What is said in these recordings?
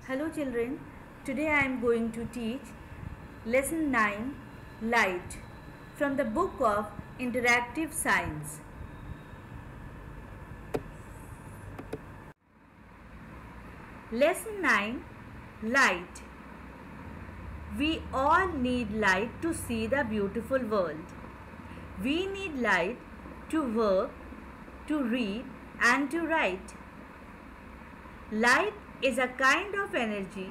Hello children, today I am going to teach lesson 9 Light from the book of Interactive Science. Lesson 9 Light. We all need light to see the beautiful world. We need light to work, to read and to write. Light is a kind of energy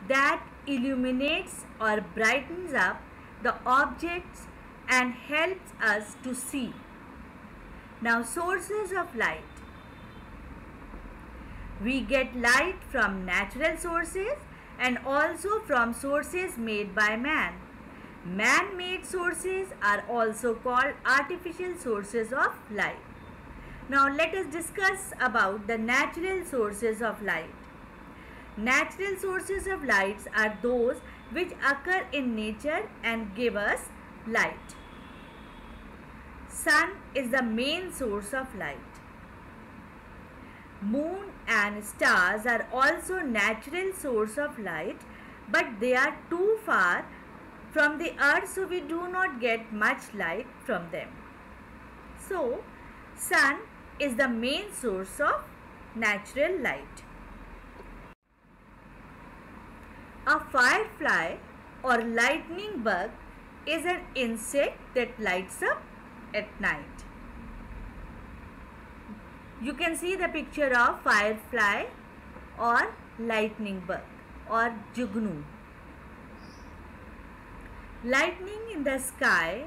that illuminates or brightens up the objects and helps us to see. Now, sources of light. We get light from natural sources and also from sources made by man. Man-made sources are also called artificial sources of light. Now let us discuss about the natural sources of light. Natural sources of lights are those which occur in nature and give us light. Sun is the main source of light. Moon and stars are also natural source of light, but they are too far from the earth, so we do not get much light from them. So, sun is the main source of natural light. A firefly or lightning bug is an insect that lights up at night. You can see the picture of firefly or lightning bug or jugnu. Lightning in the sky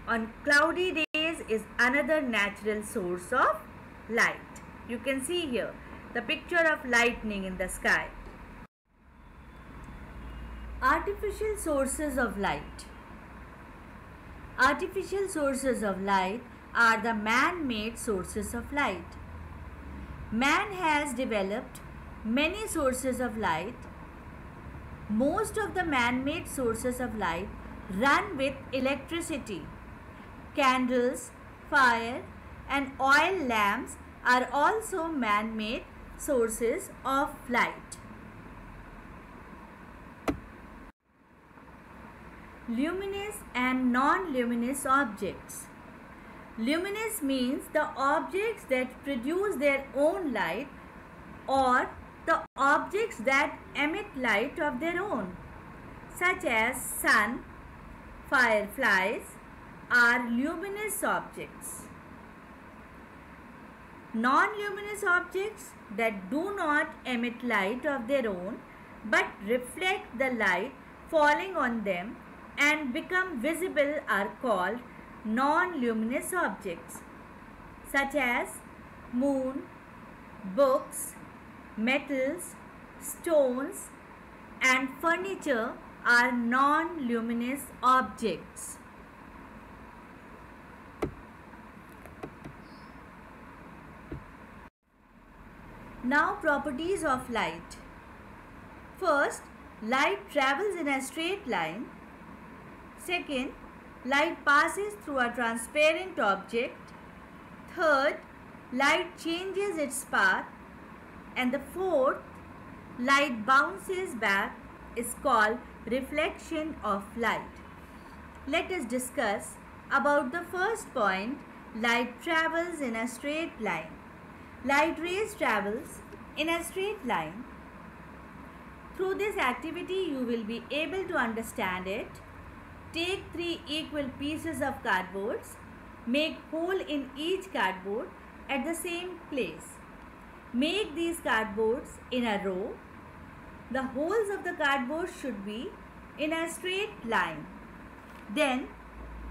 on cloudy days is another natural source of light. You can see here the picture of lightning in the sky. Artificial sources of light. Artificial sources of light are the man-made sources of light. Man has developed many sources of light. Most of the man-made sources of light run with electricity. Candles, fire and oil lamps are also man-made sources of light. Luminous and non-luminous objects. Luminous means the objects that produce their own light or the objects that emit light of their own, such as sun, fireflies are luminous objects. Non-luminous objects that do not emit light of their own but reflect the light falling on them and become visible are called non-luminous objects, such as moon, books, metals, stones and furniture are non-luminous objects. Now, properties of light. First, light travels in a straight line. Second, light passes through a transparent object. Third, light changes its path. And the fourth, light bounces back, is called reflection of light. Let us discuss about the first point, light travels in a straight line. Light rays travels in a straight line. Through this activity you will be able to understand it. Take 3 equal pieces of cardboards. Make hole in each cardboard at the same place. Make these cardboards in a row. The holes of the cardboard should be in a straight line. Then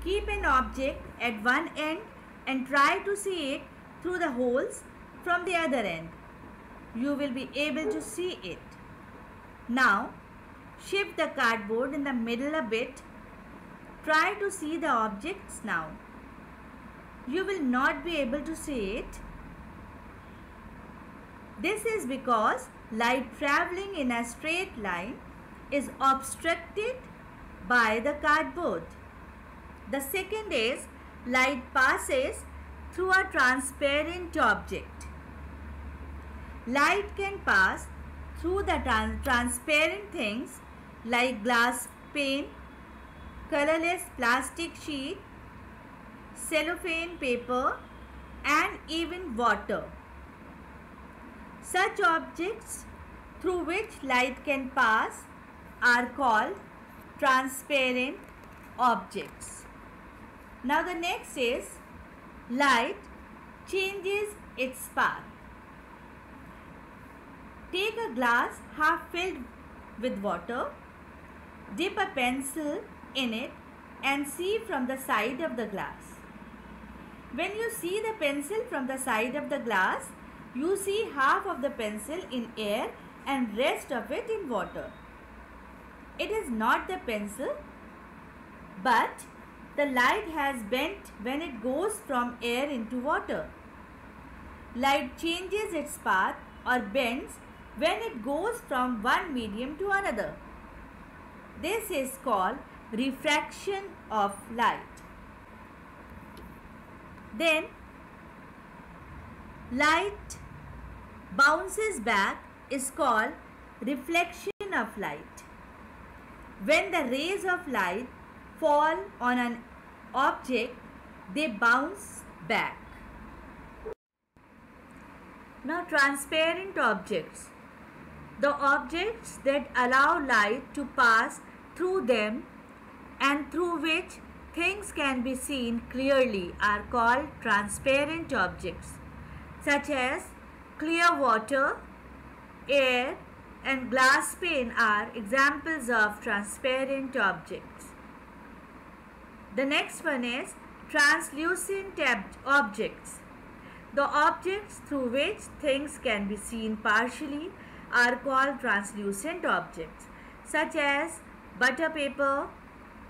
keep an object at one end and try to see it through the holes from the other end. You will be able to see it. Now shift the cardboard in the middle a bit. Try to see the objects now. You will not be able to see it. This is because light traveling in a straight line is obstructed by the cardboard. The second is light passes through a transparent object. Light can pass through the transparent things like glass pane, colorless plastic sheet, cellophane paper, and even water. Such objects through which light can pass are called transparent objects. Now the next is light changes its path. Take a glass half filled with water, dip a pencil in it and see from the side of the glass. When you see the pencil from the side of the glass, you see half of the pencil in air and rest of it in water. It is not the pencil, but the light has bent when it goes from air into water. Light changes its path or bends when it goes from one medium to another. This is called refraction of light. Then light bounces back is called reflection of light. When the rays of light fall on an object, they bounce back. Now transparent objects. The objects that allow light to pass through them and through which things can be seen clearly are called transparent objects, such as clear water, air, and glass pane are examples of transparent objects. The next one is translucent objects. The objects through which things can be seen partially are called translucent objects, such as butter paper,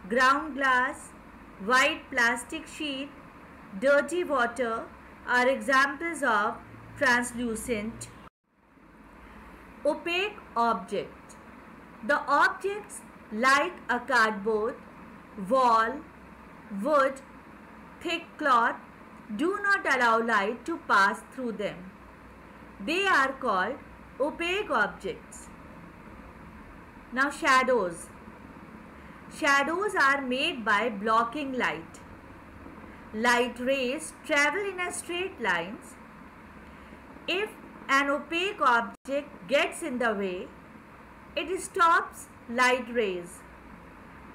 ground glass, white plastic sheet, dirty water are examples of translucent. Opaque object. The objects like a cardboard, wall, wood, thick cloth do not allow light to pass through them. They are called opaque objects. Now shadows. Shadows are made by blocking light. Light rays travel in a straight lines. If an opaque object gets in the way, it stops light rays.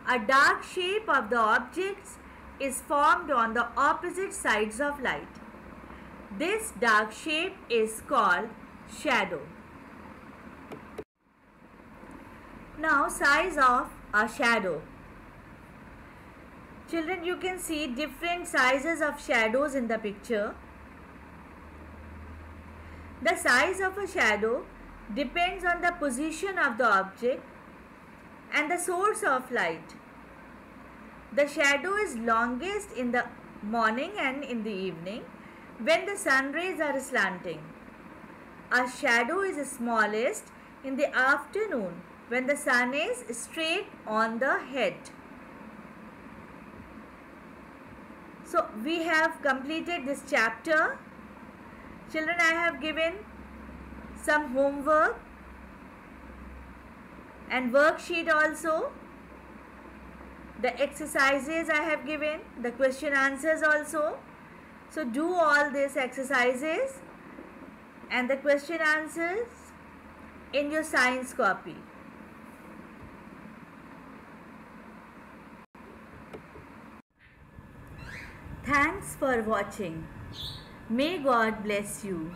A dark shape of the objects is formed on the opposite sides of light. This dark shape is called shadow. Now size of a shadow. Children, you can see different sizes of shadows in the picture. The size of a shadow depends on the position of the object and the source of light. The shadow is longest in the morning and in the evening when the sun rays are slanting. A shadow is smallest in the afternoon when the sun is straight on the head. So we have completed this chapter. Children, I have given some homework and worksheet also. The exercises I have given, the question answers also. So do all these exercises and the question answers in your science copy. Thanks for watching. May God bless you.